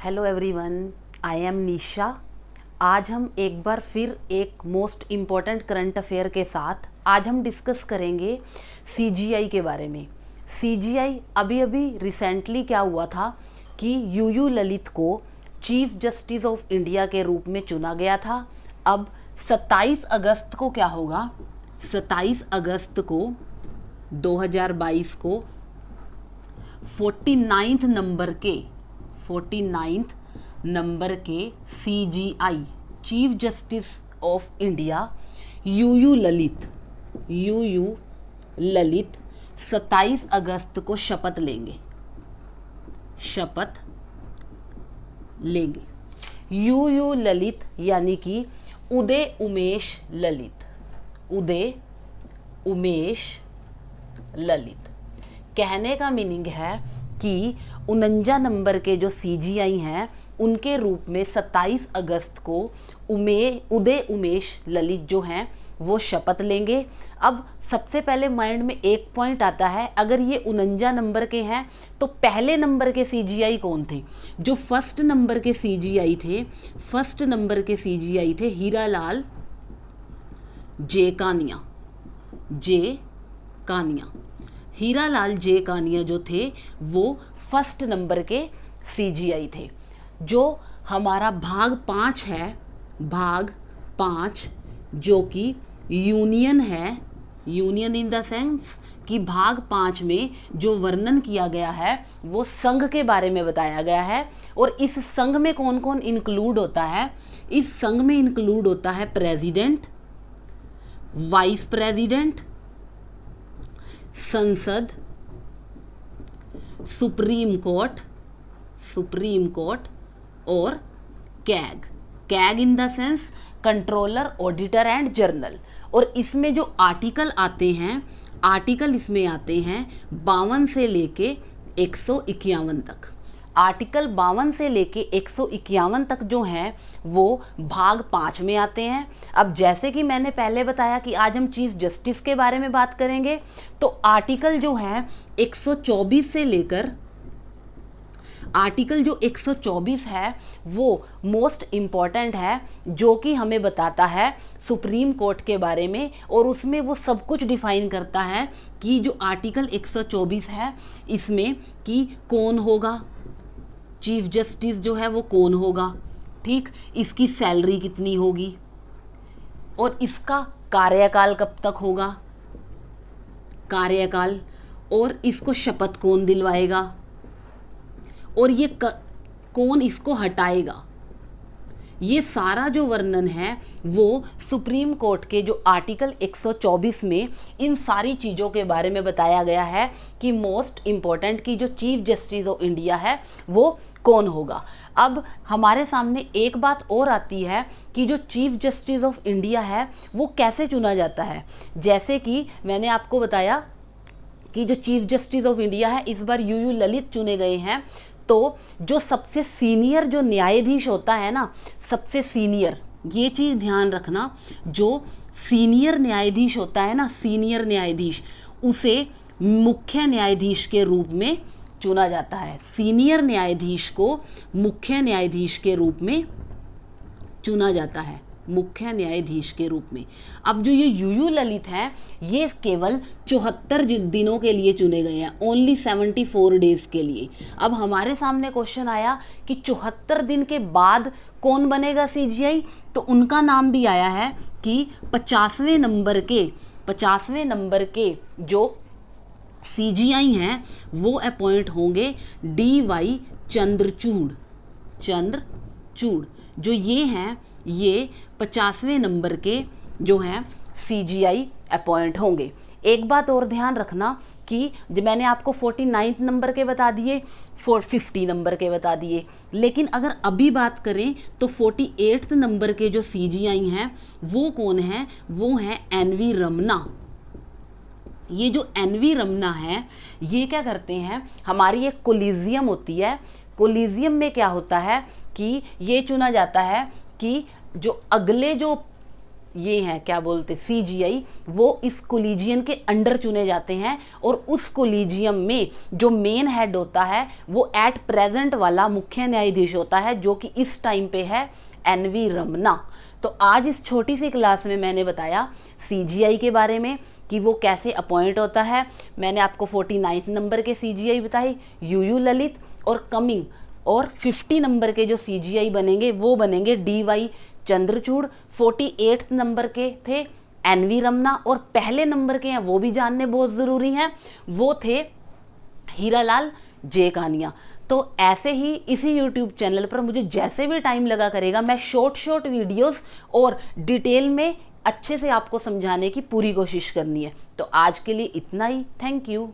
Hello everyone, I am निशा। आज हम एक बार फिर एक मोस्ट इम्पॉर्टेंट करंट अफेयर के साथ आज हम डिस्कस करेंगे सीजीआई के बारे में। सीजीआई अभी अभी रिसेंटली क्या हुआ था कि यूयू ललित को चीफ जस्टिस ऑफ इंडिया के रूप में चुना गया था। अब 27 अगस्त को क्या होगा? 27 अगस्त को 2022 को 49th नंबर के CGI chief justice of India UU Lalit 27 अगस्त को शपथ लेंगे। यूयू ललित यानी कि उदय उमेश ललित। कहने का मीनिंग है कि 49 नंबर के जो सीजीआई हैं उनके रूप में 27 अगस्त को उदय उमेश ललित जो हैं वो शपथ लेंगे। अब सबसे पहले माइंड में एक पॉइंट आता है, अगर ये 49 नंबर के हैं तो पहले नंबर के सीजीआई कौन थे? जो फर्स्ट नंबर के सीजीआई थे हीरालाल जे कानिया। हीरालाल जे कानिया जो थे वो फर्स्ट नंबर के सीजीआई थे। जो हमारा भाग 5 है, भाग 5 जो कि यूनियन है, यूनियन इन द सेंस कि भाग 5 में जो वर्णन किया गया है वो संघ के बारे में बताया गया है। और इस संघ में कौन कौन इंक्लूड होता है? इस संघ में इंक्लूड होता है प्रेसिडेंट, वाइस प्रेसिडेंट, संसद, सुप्रीम कोर्ट और CAG in the sense controller, auditor and journal. और इसमें जो आर्टिकल इसमें आते हैं 52 से लेके 151 तक। आर्टिकल 52 से लेके 151 तक जो हैं वो भाग 5 में आते हैं। अब जैसे कि मैंने पहले बताया कि आज हम चीफ जस्टिस के बारे में बात करेंगे, तो आर्टिकल जो है 124 से लेकर आर्टिकल जो 124 है वो मोस्ट इम्पॉर्टेंट है, जो कि हमें बताता है सुप्रीम कोर्ट के बारे में। और उसमें वो सब कुछ डिफाइन करता है कि जो आर्टिकल 124 है इसमें कि कौन होगा चीफ जस्टिस, जो है वो कौन होगा, ठीक, इसकी सैलरी कितनी होगी और इसका कार्यकाल कब तक होगा, कार्यकाल, और इसको शपथ कौन दिलवाएगा और ये कौन इसको हटाएगा। ये सारा जो वर्णन है वो सुप्रीम कोर्ट के जो आर्टिकल 124 में इन सारी चीज़ों के बारे में बताया गया है कि मोस्ट इम्पॉर्टेंट की जो चीफ जस्टिस ऑफ इंडिया है वो कौन होगा। अब हमारे सामने एक बात और आती है कि जो चीफ जस्टिस ऑफ इंडिया है वो कैसे चुना जाता है। जैसे कि मैंने आपको बताया कि जो चीफ जस्टिस ऑफ इंडिया है इस बार यूयू ललित चुने गए हैं। तो जो सबसे सीनियर जो न्यायाधीश होता है ना, सबसे सीनियर, ये चीज़ ध्यान रखना, जो सीनियर न्यायाधीश होता है ना, सीनियर न्यायाधीश, उसे मुख्य न्यायाधीश के रूप में चुना जाता है। सीनियर न्यायाधीश को मुख्य न्यायाधीश के रूप में चुना जाता है, मुख्य न्यायाधीश के रूप में। अब जो ये यूयू ललित हैं ये केवल 74 दिनों के लिए चुने गए हैं, ओनली 74 डेज के लिए। अब हमारे सामने क्वेश्चन आया कि 74 दिन के बाद कौन बनेगा सीजीआई, तो उनका नाम भी आया है कि 50वें नंबर के जो सीजीआई हैं वो अपॉइंट होंगे DY चंद्रचूड़। जो ये हैं ये 50वें नंबर के जो हैं सीजीआई अपॉइंट होंगे। एक बात और ध्यान रखना कि जब मैंने आपको 49 नंबर के बता दिए, 50 नंबर के बता दिए, लेकिन अगर अभी बात करें तो 48 नंबर के जो सीजीआई हैं वो कौन हैं? वो हैं NV रमना। ये जो NV रमना है ये क्या करते हैं, हमारी एक कोलिजियम होती है, कोलिजियम में क्या होता है कि ये चुना जाता है कि जो अगले जो ये हैं क्या बोलते सीजीआई, वो इस कोलिजियन के अंडर चुने जाते हैं और उस कोलिजियम में जो मेन हेड होता है वो एट प्रेजेंट वाला मुख्य न्यायाधीश होता है, जो कि इस टाइम पे है एनवी रमना। तो आज इस छोटी सी क्लास में मैंने बताया सीजीआई के बारे में कि वो कैसे अपॉइंट होता है। मैंने आपको 49 नंबर के सीजीआई बताई, यूयू ललित और कमिंग, और 50 नंबर के जो सीजीआई बनेंगे वो बनेंगे डीवाई चंद्रचूड़। 48 नंबर के थे एनवी रमना, और पहले नंबर के हैं वो भी जानने बहुत ज़रूरी हैं, वो थे हीरालाल जेकानिया। तो ऐसे ही इसी YouTube चैनल पर मुझे जैसे भी टाइम लगा करेगा मैं शॉर्ट वीडियोस और डिटेल में अच्छे से आपको समझाने की पूरी कोशिश करनी है। तो आज के लिए इतना ही। Thank you.